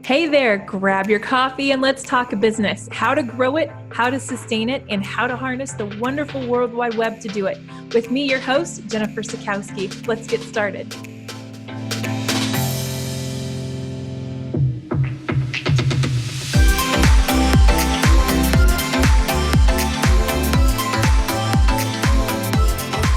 Hey there, grab your coffee and let's talk business. How to grow it, how to sustain it, and how to harness the wonderful World Wide Web to do it. With me, your host, Jennifer Sikowski. Let's get started.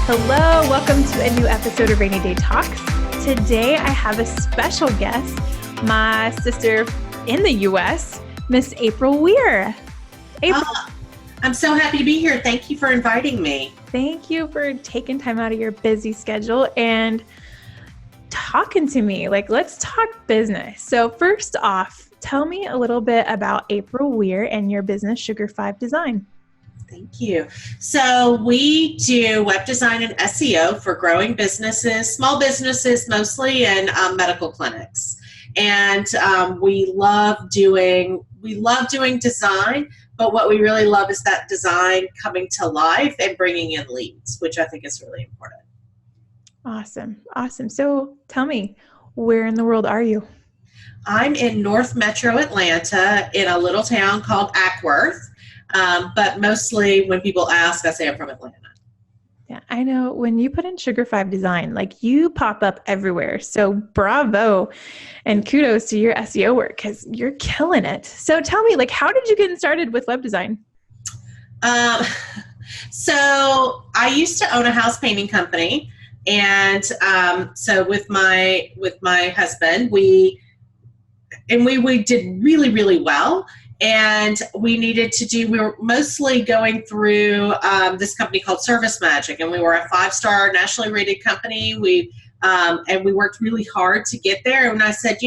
Hello, welcome to a new episode of Rainy Day Talks. Today I have a special guest, my sister in the U.S., Miss April Wier. April. I'm so happy to be here. Thank you for inviting me. Thank you for taking time out of your busy schedule and talking to me. Let's talk business. So first off, tell me a little bit about April Wier and your business, Sugar 5 Design. Thank you. So we do web design and SEO for growing businesses, small businesses mostly, and medical clinics. And we love doing design, but what we really love is that design coming to life and bringing in leads, which I think is really important. Awesome. So tell me, where in the world are you? I'm in North Metro Atlanta in a little town called Ackworth. But mostly when people ask, I say I'm from Atlanta. Yeah, I know when you put in Sugar 5 Design, you pop up everywhere. So bravo and kudos to your SEO work because you're killing it. So tell me, how did you get started with web design? So I used to own a house painting company. And so with my husband, we did really, really well. And we were mostly going through this company called Service Magic, and we were a 5-star nationally rated company. And we worked really hard to get there. And I said,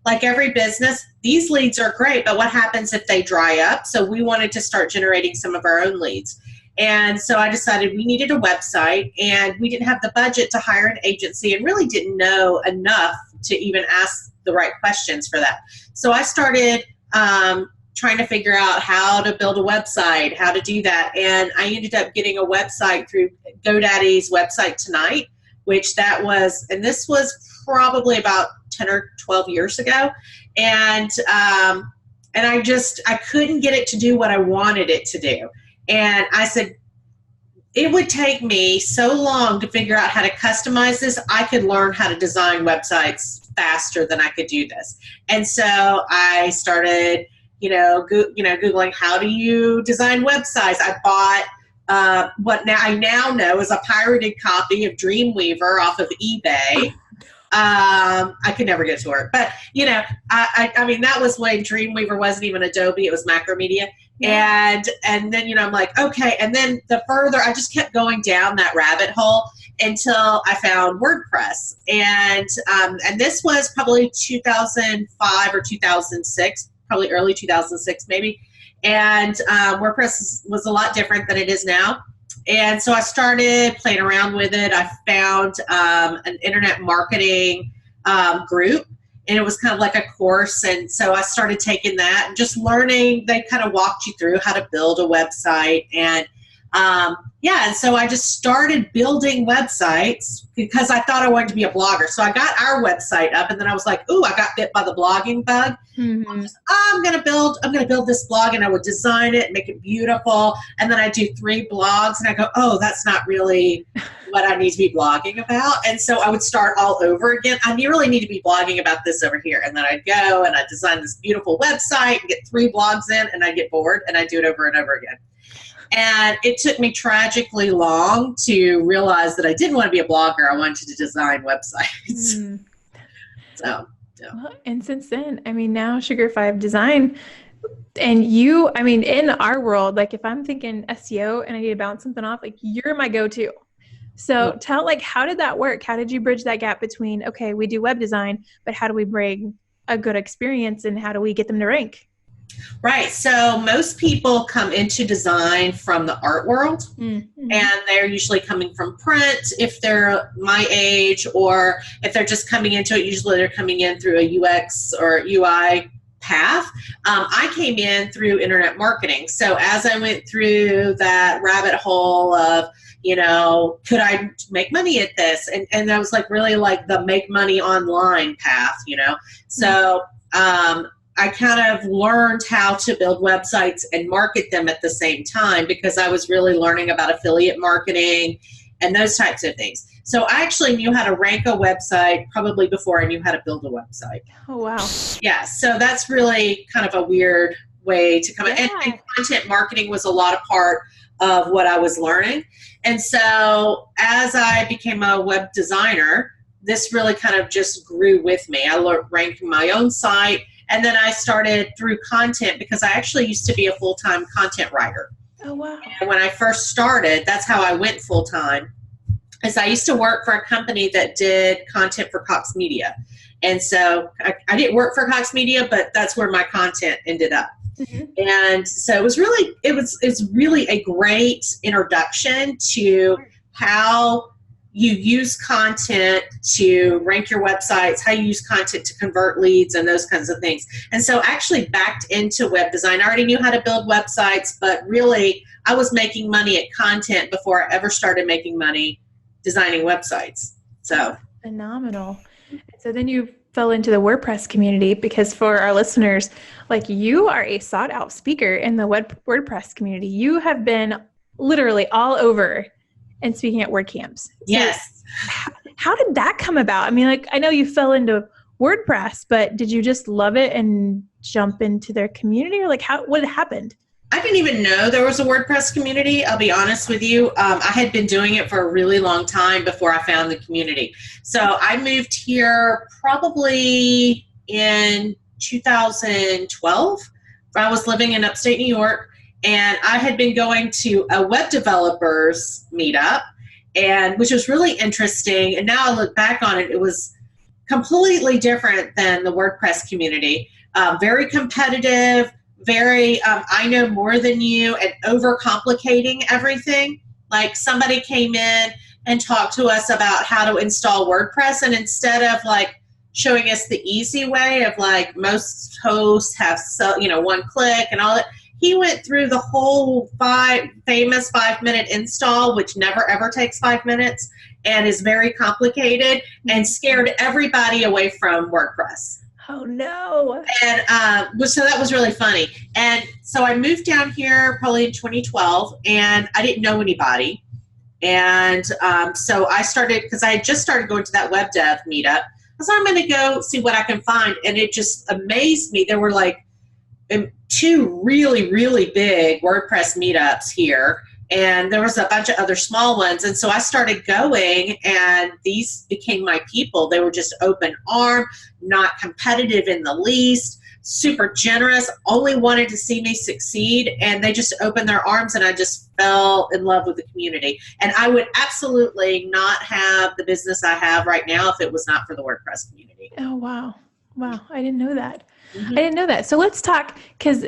like every business, these leads are great, but what happens if they dry up? So we wanted to start generating some of our own leads. And so I decided we needed a website, and we didn't have the budget to hire an agency and really didn't know enough to even ask the right questions for that. So I started trying to figure out how to build a website, how to do that. And I ended up getting a website through GoDaddy's Website Tonight, this was probably about 10 or 12 years ago. And I couldn't get it to do what I wanted it to do. And I said, it would take me so long to figure out how to customize this. I could learn how to design websites faster than I could do this. And so I started, Googling how do you design websites. I bought what I now know is a pirated copy of Dreamweaver off of eBay. I could never get it to work, but I mean, that was when Dreamweaver wasn't even Adobe, it was Macromedia. And then, I'm like, okay. And then I just kept going down that rabbit hole until I found WordPress. And this was probably 2005 or 2006, probably early 2006 maybe. And WordPress was a lot different than it is now. And so I started playing around with it. I found an internet marketing group, and it was kind of like a course. And so I started taking that and just learning. They kind of walked you through how to build a website. And and so I just started building websites because I thought I wanted to be a blogger. So I got our website up, and then I was like, ooh, I got bit by the blogging bug. Mm-hmm. I'm going to build this blog, and I would design it, make it beautiful. And then I do 3 blogs, and I go, oh, that's not really what I need to be blogging about. And so I would start all over again. I really need to be blogging about this over here. And then I'd go and I'd design this beautiful website and get 3 blogs in, and I'd get bored, and I'd do it over and over again. And it took me tragically long to realize that I didn't want to be a blogger. I wanted to design websites. Mm. So, yeah. Well, and since then, now Sugar 5 Design, and you, in our world, if I'm thinking SEO and I need to bounce something off, you're my go-to. So tell, how did that work? How did you bridge that gap between, okay, we do web design, but how do we bring a good experience and how do we get them to rank? Right. So most people come into design from the art world, mm-hmm. and they're usually coming from print if they're my age, or if they're just coming into it, usually they're coming in through a UX or UI path. I came in through internet marketing. So as I went through that rabbit hole of, could I make money at this? And that was like really like the make money online path, So I kind of learned how to build websites and market them at the same time because I was really learning about affiliate marketing and those types of things. So I actually knew how to rank a website probably before I knew how to build a website. Oh, wow. Yeah, so that's really kind of a weird way to come in. And content marketing was a lot of part of what I was learning. And so as I became a web designer, this really kind of just grew with me. I learned ranking my own site. And then I started through content because I actually used to be a full-time content writer. Oh, wow. And when I first started, that's how I went full-time, is I used to work for a company that did content for Cox Media. And so I didn't work for Cox Media, but that's where my content ended up. Mm-hmm. And so it's really a great introduction to how you use content to rank your websites, how you use content to convert leads and those kinds of things. And so I actually backed into web design. I already knew how to build websites, but really I was making money at content before I ever started making money designing websites. So phenomenal. So then you fell into the WordPress community because for our listeners, like you are a sought out speaker in the WordPress community. You have been literally all over and speaking at WordCamps. So yes. How did that come about? I mean, like, I know you fell into WordPress, but did you just love it and jump into their community, or like what happened? I didn't even know there was a WordPress community. I'll be honest with you. I had been doing it for a really long time before I found the community. So I moved here probably in 2012. I was living in upstate New York. And I had been going to a web developers meetup, which was really interesting. And now I look back on it, it was completely different than the WordPress community. Very competitive, very I know more than you, and overcomplicating everything. Like somebody came in and talked to us about how to install WordPress, and instead of like showing us the easy way of like most hosts have one click and all that, he went through the whole famous 5-minute install, which never ever takes 5 minutes and is very complicated, and scared everybody away from WordPress. Oh, no. And so that was really funny. And so I moved down here probably in 2012, and I didn't know anybody. And so I started, because I had just started going to that web dev meetup. So I'm going to go see what I can find. And it just amazed me. There were like 2 really, really big WordPress meetups here, and there was a bunch of other small ones. And so I started going, and these became my people. They were just open arm, not competitive in the least, super generous, only wanted to see me succeed, and they just opened their arms, and I just fell in love with the community. And I would absolutely not have the business I have right now if it was not for the WordPress community. Oh, wow. Wow. I didn't know that. Mm-hmm. I didn't know that. So let's talk, because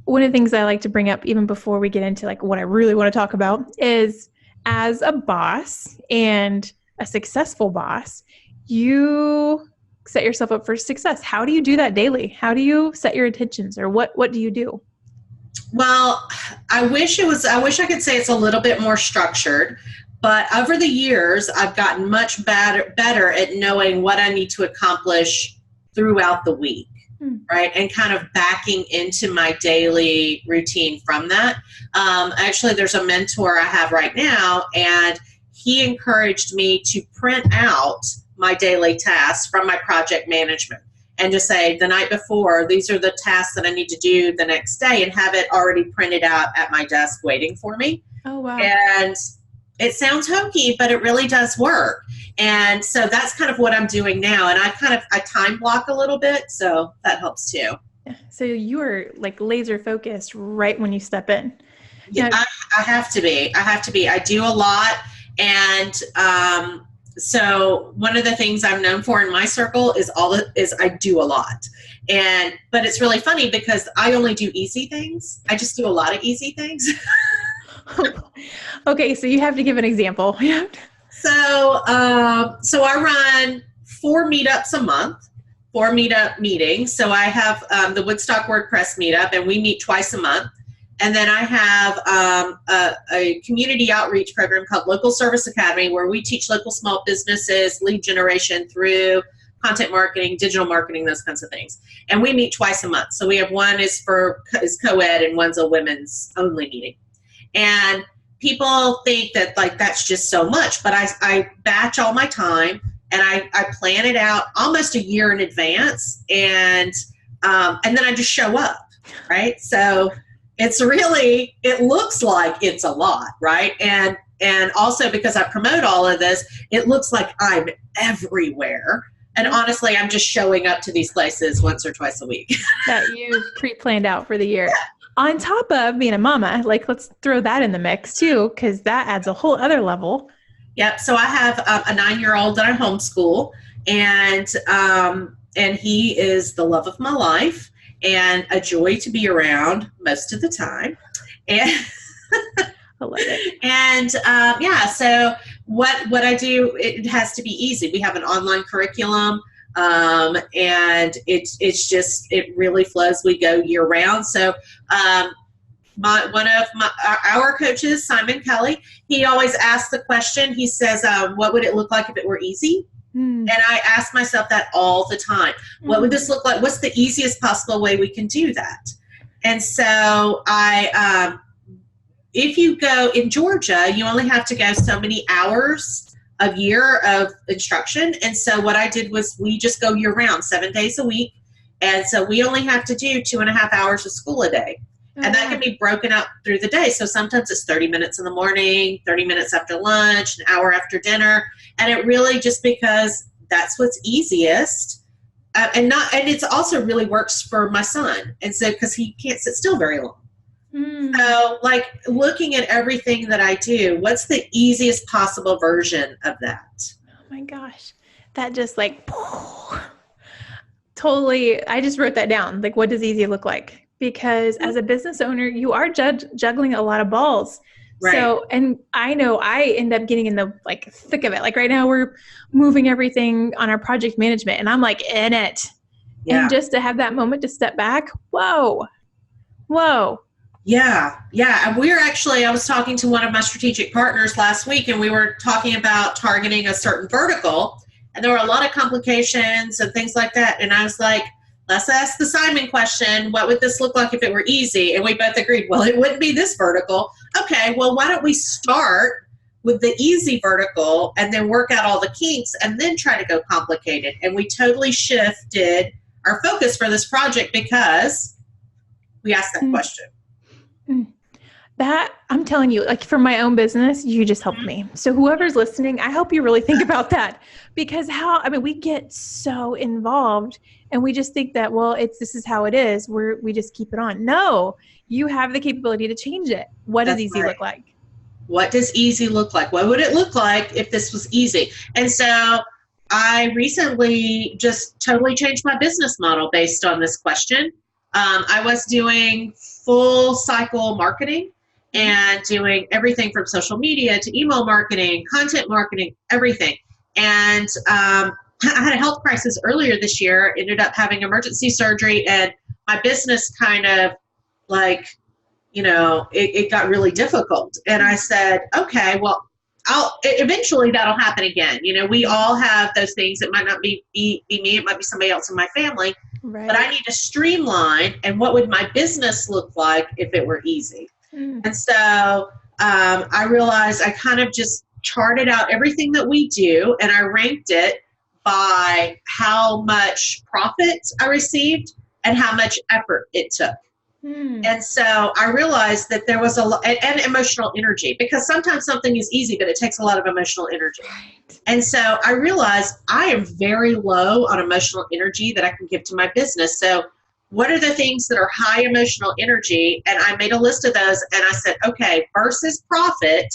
one of the things I like to bring up even before we get into like what I really want to talk about is, as a boss and a successful boss, you set yourself up for success. How do you do that daily? How do you set your intentions, or what do you do? Well, I wish I could say it's a little bit more structured, but over the years, I've gotten much better at knowing what I need to accomplish throughout the week. Right, and kind of backing into my daily routine from that. Actually, there's a mentor I have right now, and he encouraged me to print out my daily tasks from my project management and just say the night before, these are the tasks that I need to do the next day, and have it already printed out at my desk waiting for me. Oh, wow. And it sounds hokey, but it really does work. And so that's kind of what I'm doing now. And I time block a little bit, so that helps too. So you are like laser focused right when you step in. Yeah, I have to be. I do a lot. And so one of the things I'm known for in my circle is I do a lot. But it's really funny because I only do easy things. I just do a lot of easy things. Okay, so you have to give an example. So I run 4 meetups a month 4 meetup meetings. So I have the Woodstock WordPress meetup, and we meet twice a month. And then I have a community outreach program called Local Service Academy, where we teach local small businesses lead generation through content marketing, digital marketing, those kinds of things. And we meet twice a month. So we have one is co-ed, and one's a women's only meeting. And people think that like that's just so much, but I batch all my time, and I plan it out almost a year in advance, and then I just show up, right? So it's really, it looks like it's a lot, right? And also because I promote all of this, it looks like I'm everywhere. And honestly, I'm just showing up to these places once or twice a week. That you pre-planned out for the year. Yeah. On top of being a mama, like let's throw that in the mix too, because that adds a whole other level. Yep. So I have a 9-year-old that I homeschool, and he is the love of my life and a joy to be around most of the time. And I love it. And so what I do, it has to be easy. We have an online curriculum, and it really flows. We go year round. So one of our coaches, Simon Kelly, he always asks the question. He says, "What would it look like if it were easy?" And I ask myself that all the time. What would this look like? What's the easiest possible way we can do that? And so if you go in Georgia, you only have to go so many hours a year of instruction. And so what I did was we just go year round, 7 days a week. And so we only have to do 2.5 hours of school a day. And that can be broken up through the day. So sometimes it's 30 minutes in the morning, 30 minutes after lunch, an hour after dinner. And it really just because that's what's easiest. And it's also really works for my son. And so, because he can't sit still very long. So like looking at everything that I do, what's the easiest possible version of that? Oh my gosh. That just like totally, I just wrote that down. Like, what does easy look like? Because as a business owner, you are juggling a lot of balls. Right. So, and I know I end up getting in the like thick of it. Like right now we're moving everything on our project management and I'm like in it. Yeah. And just to have that moment to step back. Whoa. Yeah. And I was talking to one of my strategic partners last week, and we were talking about targeting a certain vertical, and there were a lot of complications and things like that. And I was like, let's ask the Simon question. What would this look like if it were easy? And we both agreed, well, it wouldn't be this vertical. Okay, well, why don't we start with the easy vertical and then work out all the kinks and then try to go complicated? And we totally shifted our focus for this project because we asked that question. That, I'm telling you, like for my own business, you just helped me. So whoever's listening, I hope you really think about that, because we get so involved and we just think that, well, this is how it is. We just keep it on. No, you have the capability to change it. What does easy look like? What does easy look like? What would it look like if this was easy? And so I recently just totally changed my business model based on this question. I was doing full cycle marketing and doing everything from social media to email marketing, content marketing, everything. And I had a health crisis earlier this year, ended up having emergency surgery, and my business kind of like, it got really difficult. And I said, okay, well, eventually that'll happen again. We all have those things. It might not be me, it might be somebody else in my family. Right. But I need to streamline, and what would my business look like if it were easy? And so I realized I kind of just charted out everything that we do, and I ranked it by how much profit I received and how much effort it took. And so I realized that there was and emotional energy, because sometimes something is easy, but it takes a lot of emotional energy. Right. And so I realized I am very low on emotional energy that I can give to my business. So what are the things that are high emotional energy? And I made a list of those, and I said, okay, versus profit,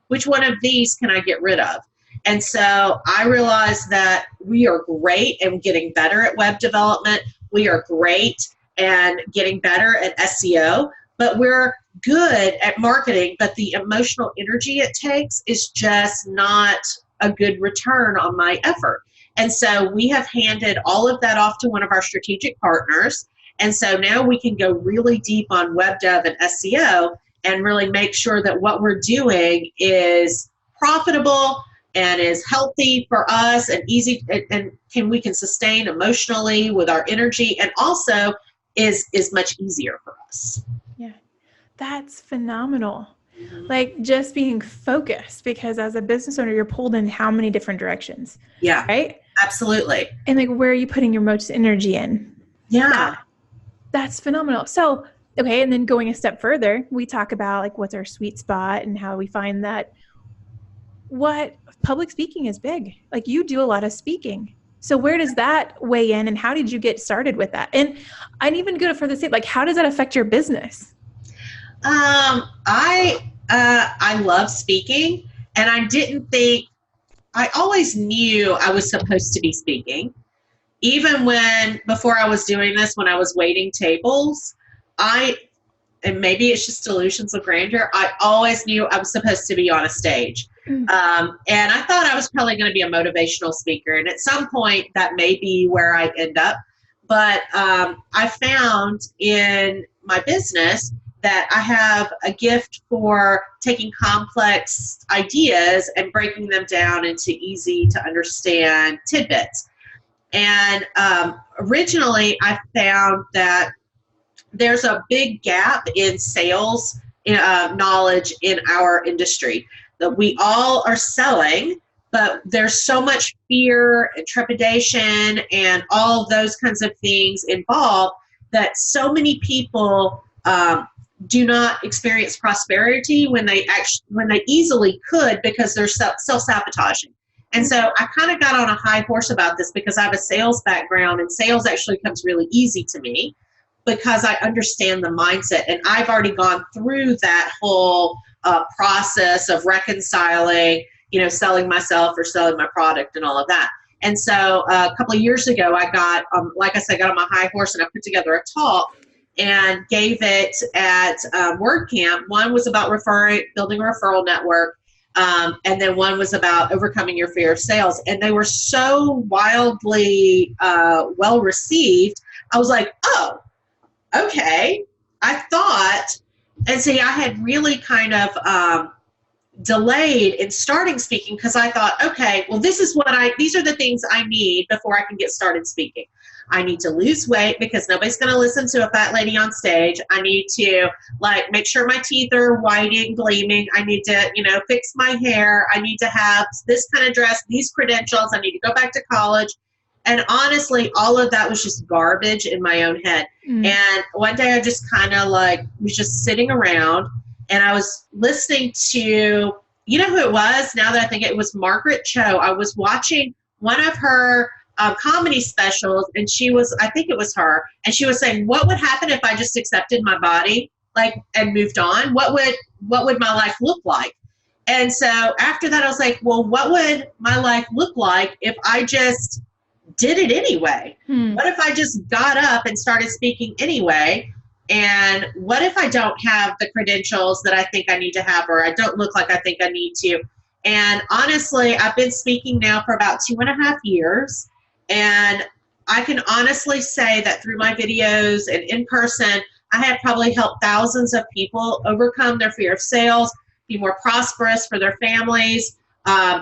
which one of these can I get rid of? And so I realized that we are great and getting better at web development. We are great and getting better at SEO, but we're good at marketing, but the emotional energy it takes is just not a good return on my effort. And so we have handed all of that off to one of our strategic partners. And so now we can go really deep on web dev and SEO and really make sure that what we're doing is profitable and is healthy for us and easy, and we can sustain emotionally with our energy, and also is much easier for us. Yeah, that's phenomenal. Like just being focused, because as a business owner, you're pulled in how many different directions. Yeah, right? Absolutely. And like, where are you putting your most energy in? Yeah. That's phenomenal. So, okay. And then going a step further, we talk about like what's our sweet spot and how we find that what public speaking is big. Like you do a lot of speaking. So where does that weigh in, and how did you get started with that? And I'd even go to further say, like, how does that affect your business? I love speaking, and I always knew I was supposed to be speaking. Even before I was doing this, when I was waiting tables, and maybe it's just delusions of grandeur, I always knew I was supposed to be on a stage. And I thought I was probably going to be a motivational speaker. And at some point that may be where I end up. But I found in my business that I have a gift for taking complex ideas and breaking them down into easy to understand tidbits. And originally I found that there's a big gap in sales knowledge in our industry, that we all are selling, but there's so much fear and trepidation and all of those kinds of things involved that so many people do not experience prosperity when they easily could, because they're self-sabotaging. And so I kind of got on a high horse about this because I have a sales background, and sales actually comes really easy to me because I understand the mindset, and I've already gone through that whole process of reconciling, selling myself or selling my product and all of that. And so a couple of years ago, I got, like I said, got on my high horse, and I put together a talk and gave it at WordCamp. One was about building a referral network. And then one was about overcoming your fear of sales. And they were so wildly well received. I was like, oh, okay. I thought, and see, I had really kind of delayed in starting speaking because I thought, okay, well, these are the things I need before I can get started speaking. I need to lose weight because nobody's going to listen to a fat lady on stage. I need to make sure my teeth are whiting, gleaming. I need to, fix my hair. I need to have this kind of dress, these credentials. I need to go back to college. And honestly, all of that was just garbage in my own head. And one day I just kind of was just sitting around, and I was listening to, who it was? Now that I think it was Margaret Cho. I was watching one of her comedy specials, and I think it was her, and she was saying, what would happen if I just accepted my body, and moved on? What would my life look like? And so after that, I was like, well, what would my life look like if I just did it anyway? What if I just got up and started speaking anyway? And what if I don't have the credentials that I think I need to have, or I don't look like I think I need to? And honestly, I've been speaking now for about 2.5 years. And I can honestly say that through my videos and in person, I have probably helped thousands of people overcome their fear of sales, be more prosperous for their families,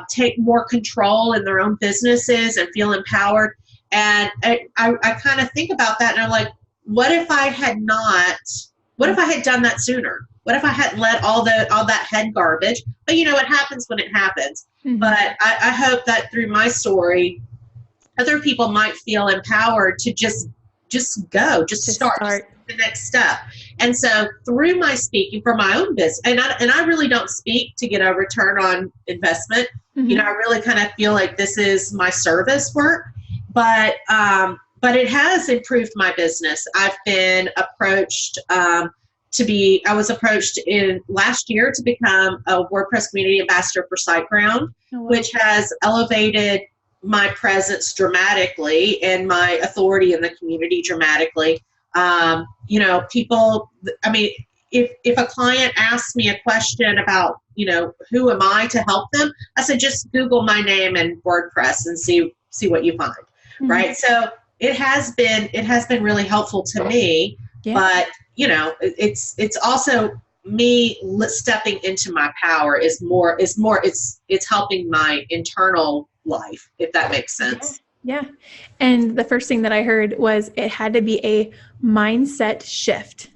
take more control in their own businesses and feel empowered. And I kind of think about that, and I'm like, what if I had done that sooner? What if I hadn't let all that head garbage? But it happens when it happens. But I hope that through my story, other people might feel empowered to just go, just start the next step. And so through my speaking for my own business, and I really don't speak to get a return on investment. I really kind of feel like this is my service work, but it has improved my business. I've been approached I was approached in last year to become a WordPress community ambassador for SiteGround, which has elevated my presence dramatically and my authority in the community dramatically. People, if a client asks me a question about, who am I to help them, I said, just Google my name and WordPress and see see what you find. Mm-hmm. Right. So it has been really helpful to me, but it's also me stepping into my power it's helping my internal life, if that makes sense. Yeah. And the first thing that I heard was it had to be a mindset shift.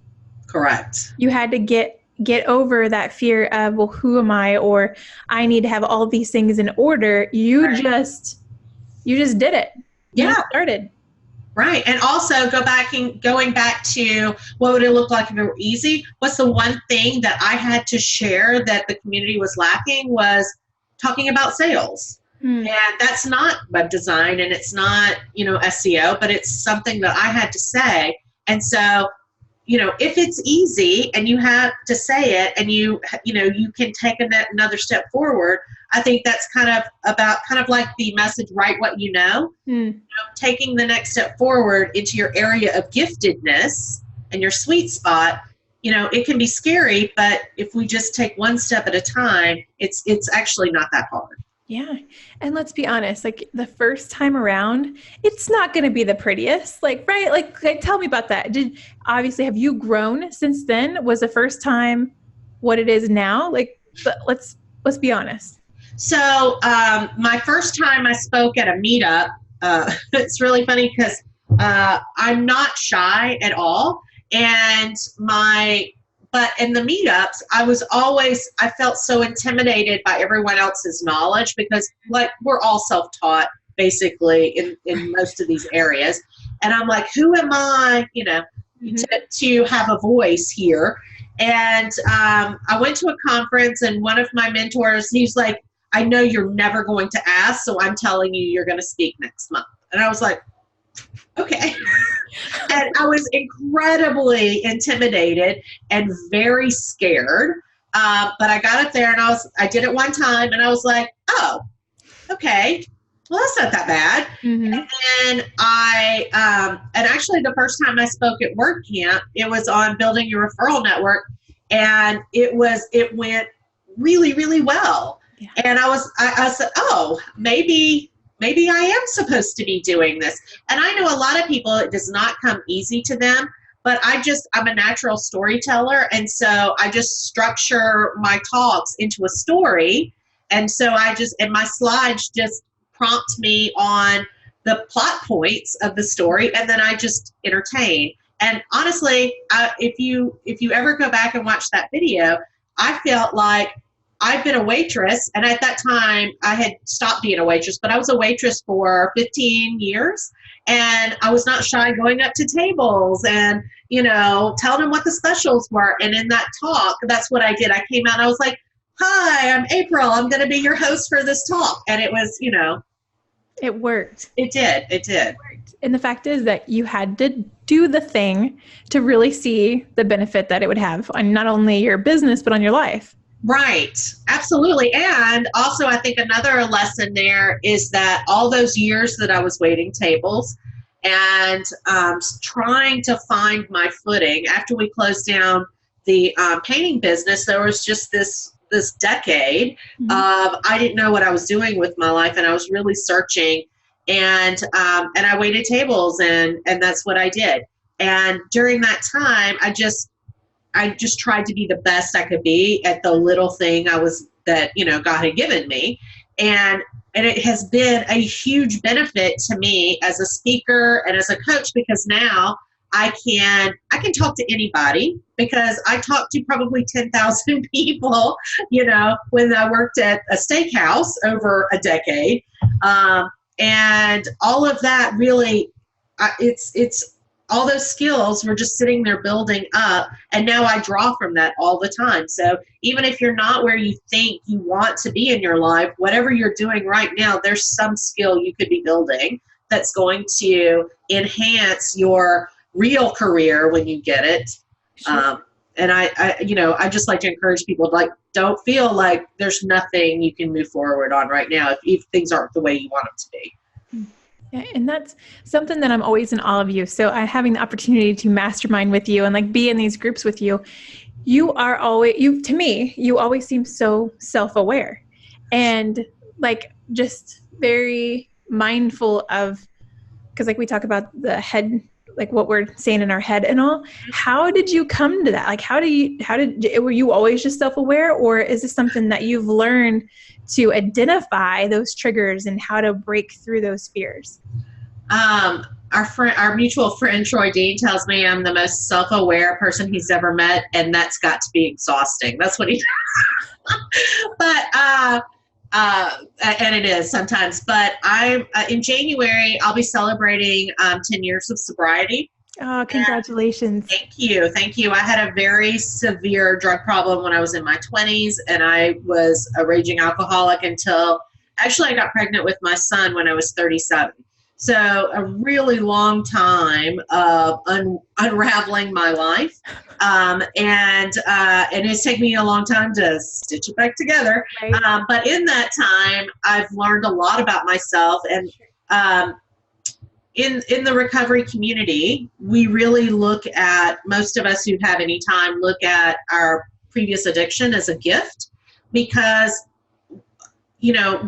Correct. You had to get over that fear of, well, who am I? Or I need to have all these things in order. You just did it. You started. Right. And also going back to what would it look like if it were easy? What's the one thing that I had to share that the community was lacking was talking about sales. And that's not web design and it's not, SEO, but it's something that I had to say. And so, if it's easy and you have to say it and you can take another step forward, I think that's kind of like the message, write what you know. Taking the next step forward into your area of giftedness and your sweet spot, it can be scary, but if we just take one step at a time, it's actually not that hard. Yeah. And let's be honest, like the first time around, it's not going to be the prettiest, right? Like, tell me about that. Obviously, have you grown since then? Was the first time what it is now? Like, let's be honest. So, my first time I spoke at a meetup, it's really funny because, I'm not shy at all. But in the meetups, I felt so intimidated by everyone else's knowledge because we're all self-taught basically in most of these areas. And I'm like, who am I, to have a voice here? And I went to a conference and one of my mentors, he's like, I know you're never going to ask, so I'm telling you, you're going to speak next month. And I was like, okay. And I was incredibly intimidated and very scared. But I got up there and I did it one time and I was like, oh, okay. Well, that's not that bad. And then and actually the first time I spoke at WordCamp, it was on building your referral network. And it went really, really well. Yeah. And I said, oh, maybe I am supposed to be doing this. And I know a lot of people, it does not come easy to them, but I'm a natural storyteller. And so I just structure my talks into a story. And so and my slides just prompt me on the plot points of the story. And then I just entertain. And honestly, if you ever go back and watch that video, I felt like I've been a waitress, and at that time I had stopped being a waitress, but I was a waitress for 15 years, and I was not shy going up to tables and, telling them what the specials were. And in that talk, that's what I did. I came out and I was like, hi, I'm April. I'm going to be your host for this talk. And it was, It worked. It did. It worked. And the fact is that you had to do the thing to really see the benefit that it would have on not only your business, but on your life. Right. Absolutely. And also I think another lesson there is that all those years that I was waiting tables and trying to find my footing after we closed down the painting business, there was just this decade of I didn't know what I was doing with my life, and I was really searching, and I waited tables, and that's what I did. And during that time, I just tried to be the best I could be at the little thing that God had given me. And it has been a huge benefit to me as a speaker and as a coach, because now I can talk to anybody, because I talked to probably 10,000 people, when I worked at a steakhouse over a decade. And all of that really, it's all those skills were just sitting there building up, and now I draw from that all the time. So even if you're not where you think you want to be in your life, whatever you're doing right now, there's some skill you could be building that's going to enhance your real career when you get it. Sure. And I just like to encourage people, don't feel like there's nothing you can move forward on right now if things aren't the way you want them to be. Yeah, and that's something that I'm always in awe of you. So having the opportunity to mastermind with you and be in these groups with you, to me, you always seem so self-aware and just very mindful of, because like we talk about the head, like what we're saying in our head and all. How did you come to that? Like, were you always just self-aware, or is this something that you've learned to identify those triggers and how to break through those fears? Our mutual friend Troy Dean tells me I'm the most self-aware person he's ever met, and that's got to be exhausting. That's what he but and it is sometimes. But I'm in January. I'll be celebrating 10 years of sobriety. Oh, congratulations! Thank you. I had a very severe drug problem when I was in my 20s, and I was a raging alcoholic until actually I got pregnant with my son when I was 37. So a really long time of unraveling my life, and it's taken me a long time to stitch it back together. Right. But in that time, I've learned a lot about myself, and in the recovery community, we really look at, most of us who have any time look at our previous addiction as a gift, because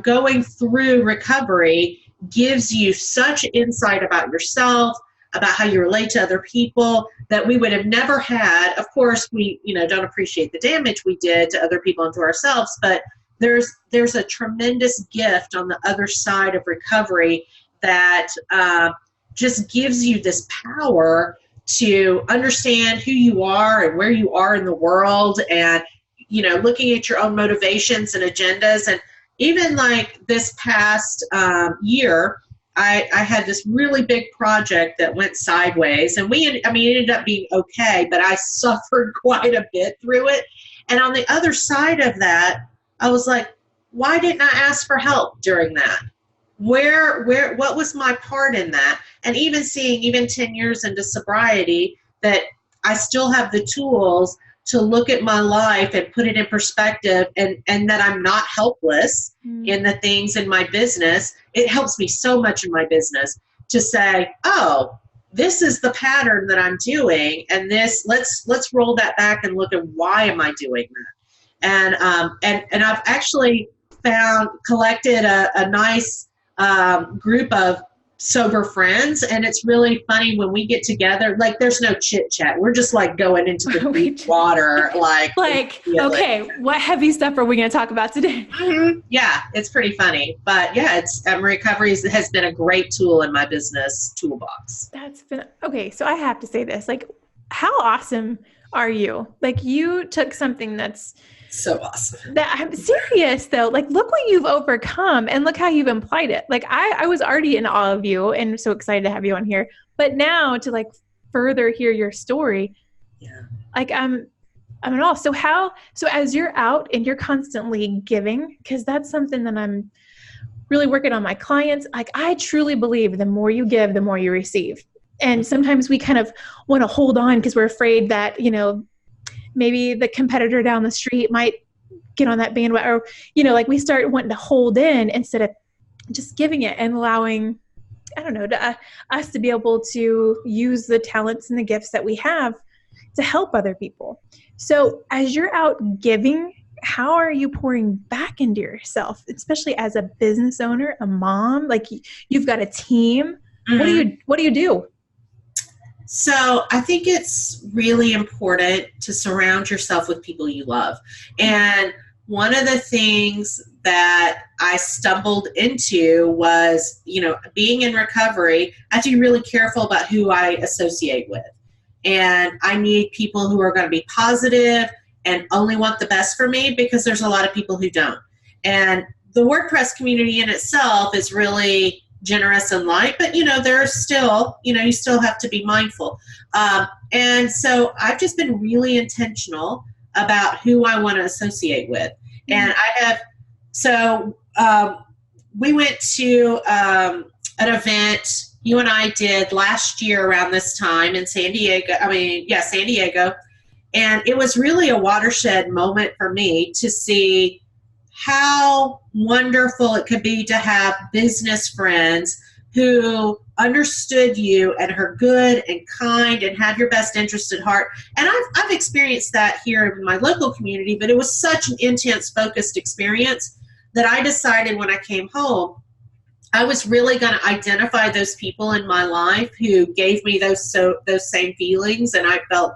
going through recovery gives you such insight about yourself, about how you relate to other people, that we would have never had. Of course, we don't appreciate the damage we did to other people and to ourselves, but there's a tremendous gift on the other side of recovery that just gives you this power to understand who you are and where you are in the world, and looking at your own motivations and agendas. And even like this past year, I had this really big project that went sideways, and it ended up being okay, but I suffered quite a bit through it. And on the other side of that, I was like, why didn't I ask for help during that? What was my part in that? And even seeing 10 years into sobriety, that I still have the tools to look at my life and put it in perspective, and that I'm not helpless in the things in my business. It helps me so much in my business to say, oh, this is the pattern that I'm doing, and let's roll that back and look at why am I doing that. And I've actually collected a nice group of sober friends, and it's really funny when we get together. Like, there's no chit chat. We're just like going into the deep water. Like okay, what heavy stuff are we going to talk about today? Mm-hmm. Yeah, it's pretty funny. But yeah, recovery has been a great tool in my business toolbox. That's been okay. So I have to say this, like, how awesome are you? Like, you took something that's so awesome. That I'm serious though. Like, look what you've overcome, and look how you've implied it. Like, I was already in awe of you and so excited to have you on here. But now to like further hear your story, like I'm in awe. So as you're out and you're constantly giving, because that's something that I'm really working on my clients. Like, I truly believe the more you give, the more you receive. And sometimes we kind of want to hold on because we're afraid that, maybe the competitor down the street might get on that bandwagon, or, like we start wanting to hold in instead of just giving it and allowing, I don't know, us to be able to use the talents and the gifts that we have to help other people. So as you're out giving, how are you pouring back into yourself, especially as a business owner, a mom? Like, you've got a team. Mm-hmm. What do you do? So I think it's really important to surround yourself with people you love. And one of the things that I stumbled into was, being in recovery, I have to be really careful about who I associate with. And I need people who are going to be positive and only want the best for me, because there's a lot of people who don't. And the WordPress community in itself is really generous and light, but there's still, you still have to be mindful. And so I've just been really intentional about who I want to associate with. And we went to an event you and I did last year around this time in San Diego. San Diego. And it was really a watershed moment for me to see how wonderful it could be to have business friends who understood you and are good and kind and have your best interest at heart. And I've experienced that here in my local community, but it was such an intense, focused experience that I decided when I came home, I was really going to identify those people in my life who gave me those same feelings, and I felt,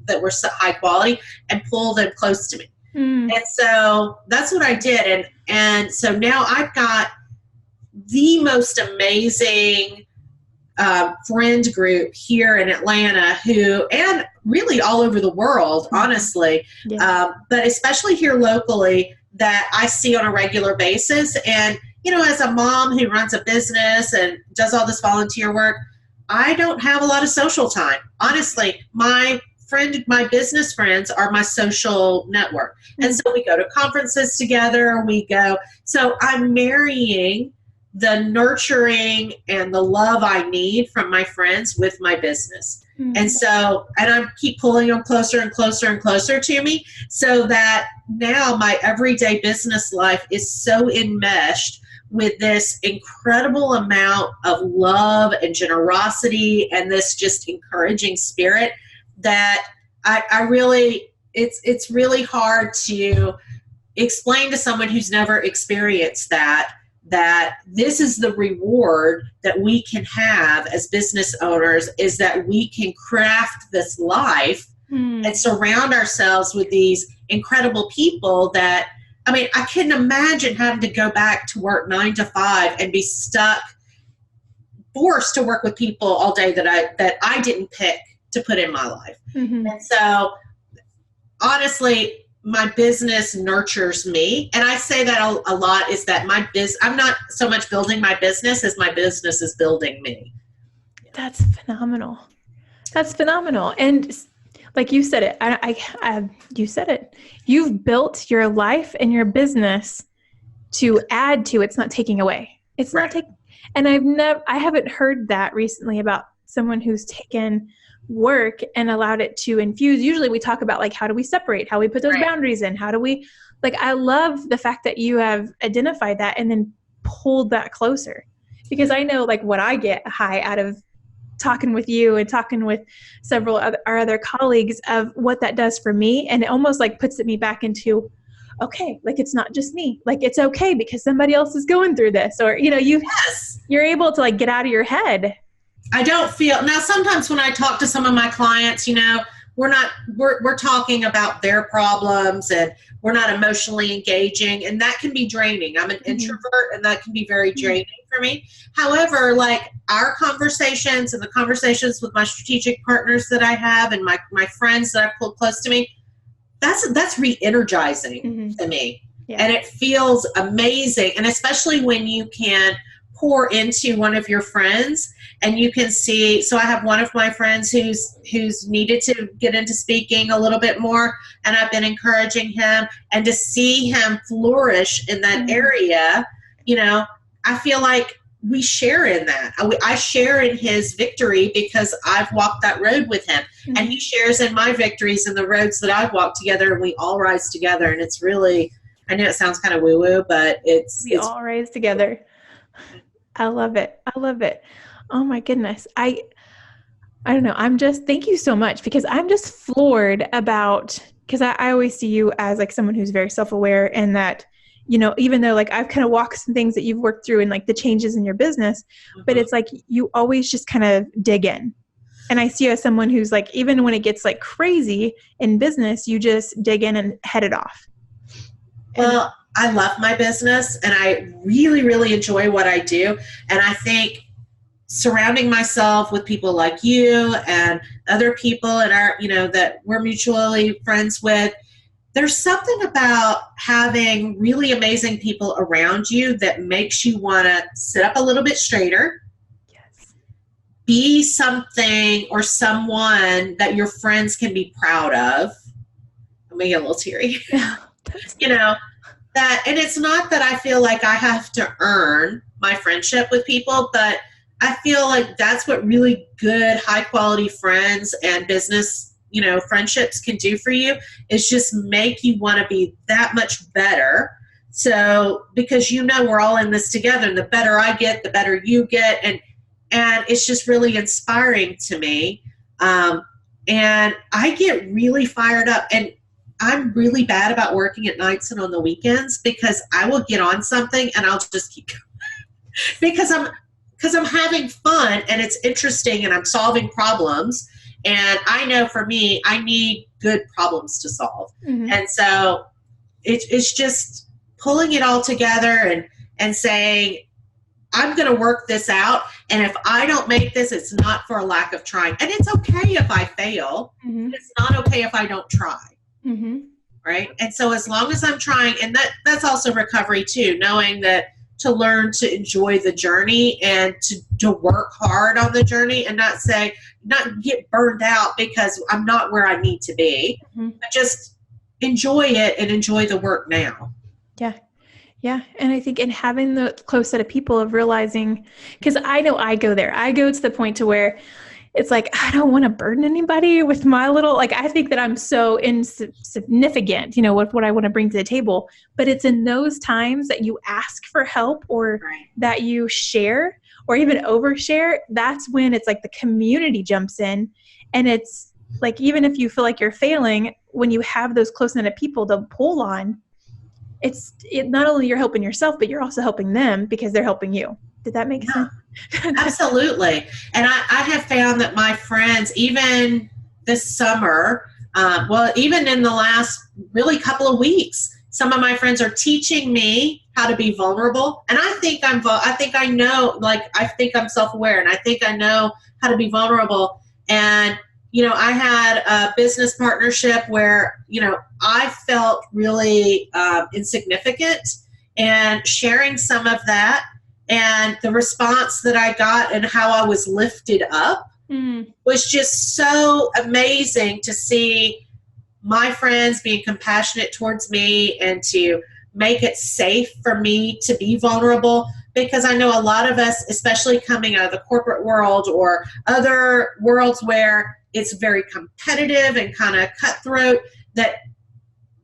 that were so high quality, and pull them close to me. And so that's what I did. And so now I've got the most amazing friend group here in Atlanta and really all over the world, honestly, but especially here locally, that I see on a regular basis. And, as a mom who runs a business and does all this volunteer work, I don't have a lot of social time. Honestly, my business friends are my social network. And so we go to conferences together, so I'm marrying the nurturing and the love I need from my friends with my business. And I keep pulling them closer and closer and closer to me, so that now my everyday business life is so enmeshed with this incredible amount of love and generosity and this just encouraging spirit that it's really hard to explain to someone who's never experienced that this is the reward that we can have as business owners, is that we can craft this life and surround ourselves with these incredible people that, I couldn't imagine having to go back to work 9 to 5 and be forced to work with people all day that I didn't pick to put in my life. And so honestly, my business nurtures me. And I say that a lot, is that I'm not so much building my business as my business is building me. That's phenomenal. That's phenomenal. And like you said it, you said it, you've built your life and your business to add to, it's not taking away. It's not taking, and I haven't heard that recently about someone who's taken work and allowed it to infuse. Usually we talk about how do we separate, how we put those boundaries in, how do we, I love the fact that you have identified that and then pulled that closer, because I know what I get high out of talking with you and talking with several our other colleagues of what that does for me. And it almost puts me back into, okay, it's not just me, it's okay because somebody else is going through this, or, you're able to get out of your head. I don't feel, now sometimes when I talk to some of my clients, we're talking about their problems and we're not emotionally engaging, and that can be draining. I'm an introvert, and that can be very draining for me. However, our conversations and the conversations with my strategic partners that I have and my friends that I pull close to me, that's re-energizing to me. Yeah. And it feels amazing. And especially when you can pour into one of your friends and you can see, so I have one of my friends who's needed to get into speaking a little bit more, and I've been encouraging him, and to see him flourish in that area, I feel like we share in that. I share in his victory because I've walked that road with him, and he shares in my victories and the roads that I've walked together, and we all rise together. And it's really, I know it sounds kind of woo-woo, but we all rise together. I love it. I love it. Oh my goodness. I don't know. Thank you so much, because I'm just floored about, because I always see you as someone who's very self-aware, and that, even though I've kind of walked some things that you've worked through and the changes in your business, but it's you always just kind of dig in. And I see you as someone who's even when it gets crazy in business, you just dig in and head it off. Well, I love my business, and I really, really enjoy what I do. And I think surrounding myself with people like you and other people in our, that we're mutually friends with, there's something about having really amazing people around you that makes you want to sit up a little bit straighter, be something or someone that your friends can be proud of. I'm going to get a little teary. That, and it's not that I feel like I have to earn my friendship with people, but I feel like that's what really good, high quality friends and business, friendships can do for you, is just make you want to be that much better. So, because we're all in this together, and the better I get, the better you get. And it's just really inspiring to me. And I get really fired up, and I'm really bad about working at nights and on the weekends, because I will get on something and I'll just keep going. because I'm having fun and it's interesting and I'm solving problems. And I know for me, I need good problems to solve. Mm-hmm. And so it's just pulling it all together and saying, I'm going to work this out. And if I don't make this, it's not for a lack of trying. And it's okay if I fail. Mm-hmm. It's not okay if I don't try. Mm-hmm. Right. And so as long as I'm trying, and that's also recovery too, knowing that to learn to enjoy the journey and to work hard on the journey and not get burned out because I'm not where I need to be, mm-hmm. but just enjoy it and enjoy the work now. Yeah. Yeah. And I think in having the close set of people of realizing, because I know I go there, I go to the point to where it's like, I don't want to burden anybody with my little, like, I think that I'm so insignificant, with what I want to bring to the table, but it's in those times that you ask for help or that you share or even overshare. That's when it's like the community jumps in, and it's like, even if you feel like you're failing, when you have those close knit people to pull on, it's not only you're helping yourself, but you're also helping them because they're helping you. Did that make sense? Absolutely. And I have found that my friends, even this summer, even in the last really couple of weeks, some of my friends are teaching me how to be vulnerable. And I think I'm self-aware, and I think I know how to be vulnerable. And, I had a business partnership where, I felt really insignificant, and sharing some of that and the response that I got and how I was lifted up was just so amazing to see my friends being compassionate towards me and to make it safe for me to be vulnerable. Because I know a lot of us, especially coming out of the corporate world or other worlds where it's very competitive and kind of cutthroat, that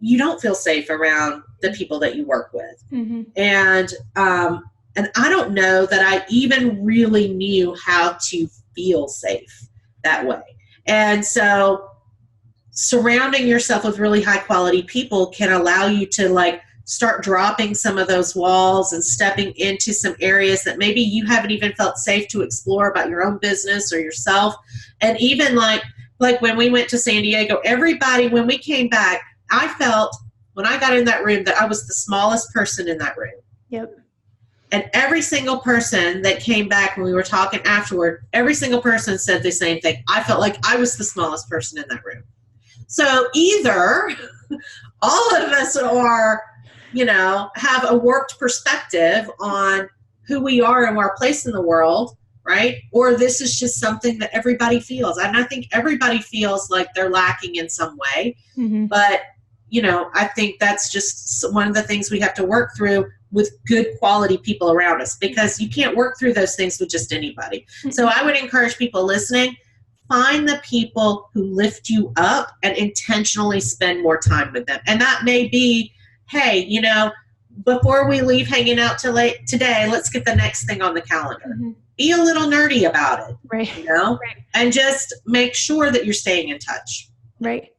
you don't feel safe around the people that you work with. Mm-hmm. And I don't know that I even really knew how to feel safe that way. And so surrounding yourself with really high quality people can allow you to start dropping some of those walls and stepping into some areas that maybe you haven't even felt safe to explore about your own business or yourself. And even like when we went to San Diego, everybody, when we came back, I felt when I got in that room that I was the smallest person in that room. Yep. And every single person that came back when we were talking afterward, every single person said the same thing. I felt like I was the smallest person in that room. So either all of us are, have a warped perspective on who we are and our place in the world, right? Or this is just something that everybody feels. And I think everybody feels like they're lacking in some way. Mm-hmm. But, I think that's just one of the things we have to work through with good quality people around us, because you can't work through those things with just anybody. Mm-hmm. So I would encourage people listening, find the people who lift you up and intentionally spend more time with them. And that may be, hey, before we leave hanging out till late today, let's get the next thing on the calendar. Mm-hmm. Be a little nerdy about it, right? Right. And just make sure that you're staying in touch. Right.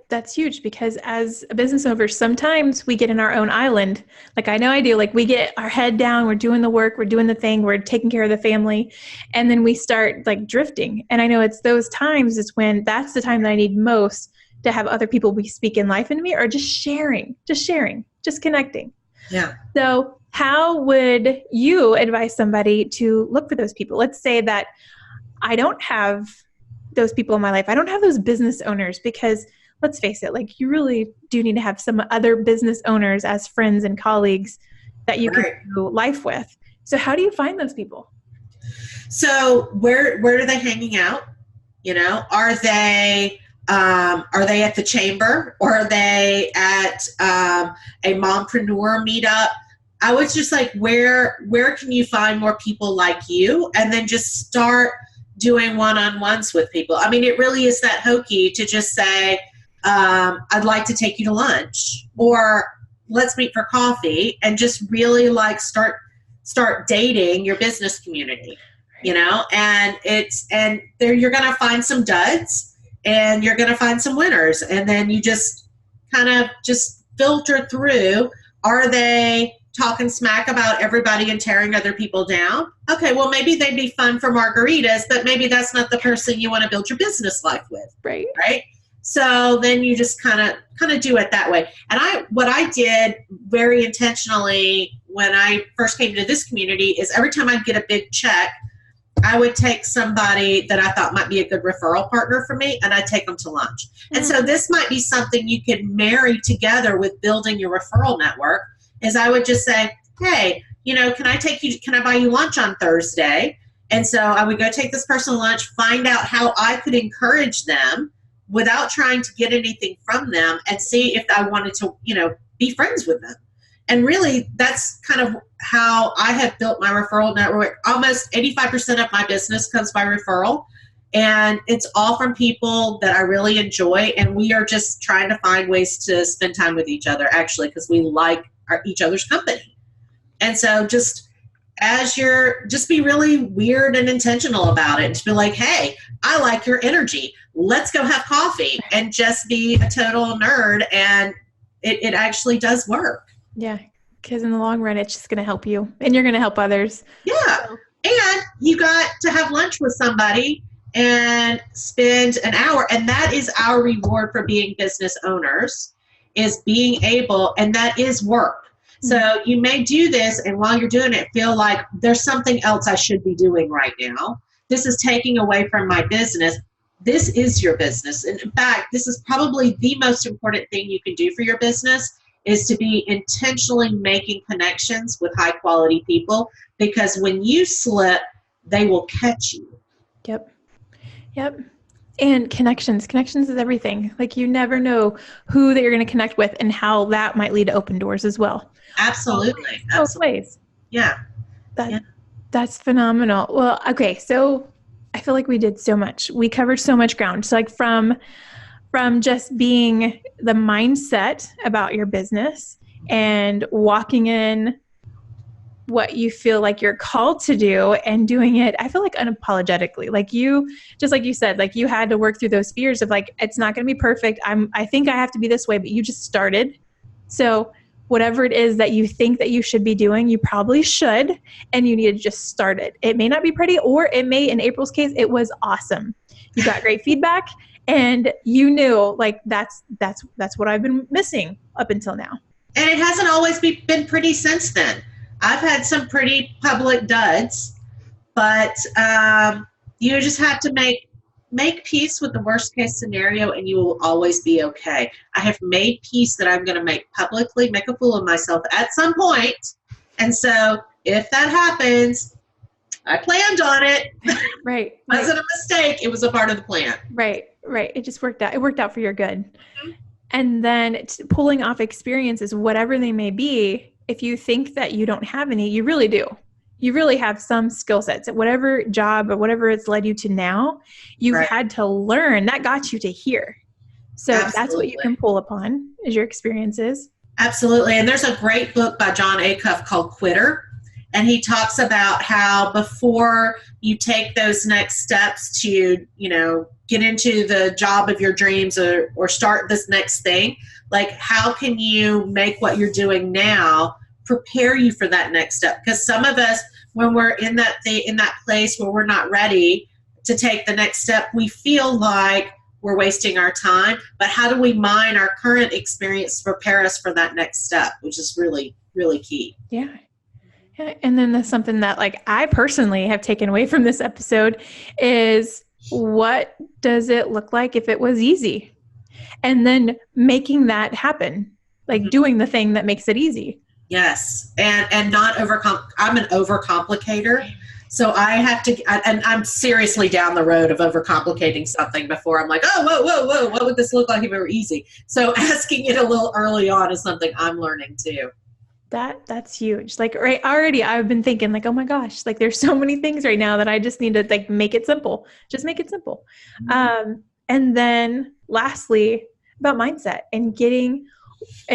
That's huge, because as a business owner, sometimes we get in our own island. Like I know I do, we get our head down, we're doing the work, we're doing the thing, we're taking care of the family. And then we start drifting. And I know it's those times is when that's the time that I need most to have other people speak in life into me, or just sharing, just connecting. Yeah. So how would you advise somebody to look for those people? Let's say that I don't have those people in my life. I don't have those business owners, because let's face it, you really do need to have some other business owners as friends and colleagues that you can do life with. So how do you find those people? So where are they hanging out? Are they at the chamber, or are they at a mompreneur meetup? I was just where can you find more people like you, and then just start doing one-on-ones with people. I mean, it really is that hokey to just say, I'd like to take you to lunch, or let's meet for coffee, and just really start dating your business community, and there you're going to find some duds and you're going to find some winners. And then you just kind of just filter through, are they talking smack about everybody and tearing other people down. Okay, well, maybe they'd be fun for margaritas, but maybe that's not the person you want to build your business life with. Right. Right. So then you just kind of do it that way. And what I did very intentionally when I first came to this community is every time I'd get a big check, I would take somebody that I thought might be a good referral partner for me, and I'd take them to lunch. And so this might be something you could marry together with building your referral network, is I would just say, hey, can I buy you lunch on Thursday? And so I would go take this person to lunch, find out how I could encourage them without trying to get anything from them, and see if I wanted to, be friends with them. And really, that's kind of how I have built my referral network. Almost 85% of my business comes by referral. And it's all from people that I really enjoy. And we are just trying to find ways to spend time with each other, actually, because we like each other's company. And so just be really weird and intentional about it. And just be like, hey, I like your energy. Let's go have coffee, and just be a total nerd. And it actually does work. Yeah, because in the long run, it's just going to help you, and you're going to help others. Yeah, and you got to have lunch with somebody and spend an hour, and that is our reward for being business owners, is being able, and that is work. So you may do this, and while you're doing it, feel like there's something else I should be doing right now. This is taking away from my business. This is your business. And in fact, this is probably the most important thing you can do for your business, is to be intentionally making connections with high quality people, because when you slip, they will catch you. Yep. And connections is everything. Like, you never know who that you're going to connect with and how that might lead to open doors as well. Absolutely. Both ways. Yeah. That's phenomenal. Well, okay. So I feel like we did so much. We covered so much ground. So like from just being the mindset about your business and walking in what you feel like you're called to do and doing it, I feel like unapologetically. Like just like you said, like you had to work through those fears of like, it's not going to be perfect. I think I have to be this way, but you just started. So whatever it is that you think that you should be doing, you probably should, and you need to just start it. It may not be pretty, or it may, in April's case, it was awesome. You got great feedback, and you knew like that's what I've been missing up until now. And it hasn't always been pretty since then. I've had some pretty public duds, but you just have to make peace with the worst case scenario, and you will always be okay. I have made peace that I'm going to make a fool of myself at some point. And so if that happens, I planned on it. Right. It wasn't a mistake. It was a part of the plan. Right. It just worked out. It worked out for your good. Mm-hmm. And then pulling off experiences, whatever they may be, if you think that you don't have any, you really do. You really have some skill sets at whatever job or whatever it's led you to now. You've had to learn. That got you to here. So That's what you can pull upon, is your experiences. Absolutely. And there's a great book by John Acuff called Quitter. And he talks about how before you take those next steps to, get into the job of your dreams or start this next thing, like how can you make what you're doing now prepare you for that next step? Because some of us, when we're in that place where we're not ready to take the next step, we feel like we're wasting our time. But how do we mine our current experience to prepare us for that next step, which is really, really key. Yeah. And then there's something that like I personally have taken away from this episode is, what does it look like if it was easy? And then making that happen, like doing the thing that makes it easy. Yes. And not I'm an overcomplicator. So I have to, and I'm seriously down the road of overcomplicating something before I'm like, oh, whoa, what would this look like if it were easy? So asking it a little early on is something I'm learning too. That's huge. Like right already I've been thinking like, oh my gosh, like there's so many things right now that I just need to like make it simple. Just make it simple. Mm-hmm. And then lastly, about mindset and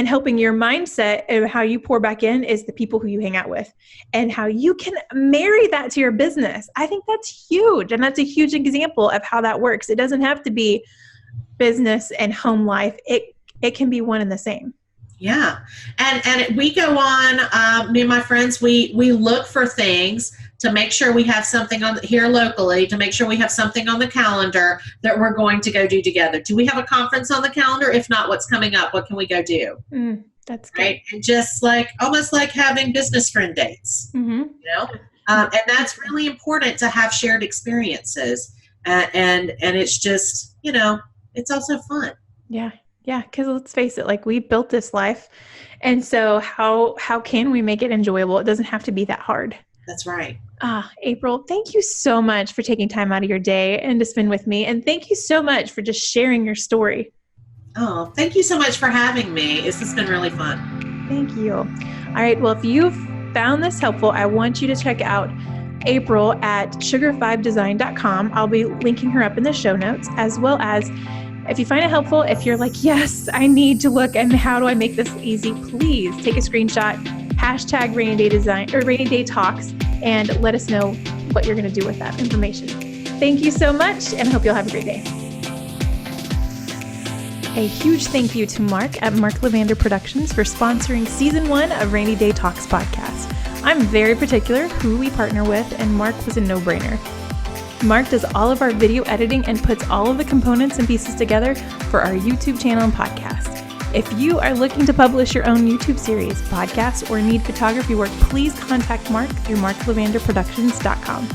helping your mindset and how you pour back in is the people who you hang out with and how you can marry that to your business. I think that's huge. And that's a huge example of how that works. It doesn't have to be business and home life. It can be one and the same. Yeah. And we go on, me and my friends, we look for things to make sure we have something on here locally, to make sure we have something on the calendar that we're going to go do together. Do we have a conference on the calendar? If not, what's coming up? What can we go do? That's good. Right. And just like, almost like having business friend dates, you know? And that's really important to have shared experiences. And it's just, you know, it's also fun. Yeah. Yeah. Because let's face it, like we built this life. And so how can we make it enjoyable? It doesn't have to be that hard. That's right. April, thank you so much for taking time out of your day and to spend with me. And thank you so much for just sharing your story. Oh, thank you so much for having me. This has been really fun. Thank you. All right. Well, if you've found this helpful, I want you to check out April at sugar5design.com. I'll be linking her up in the show notes, as well as if you find it helpful, if you're like, yes, I need to look and how do I make this easy, please take a screenshot, hashtag Rainy Day Design or Rainy Day Talks, and let us know what you're going to do with that information. Thank you so much, and I hope you'll have a great day. A huge thank you to Mark at Mark Levander Productions for sponsoring Season 1 of Rainy Day Talks podcast. I'm very particular who we partner with, and Mark was a no-brainer. Mark does all of our video editing and puts all of the components and pieces together for our YouTube channel and podcast. If you are looking to publish your own YouTube series, podcast, or need photography work, please contact Mark through marklevanderproductions.com.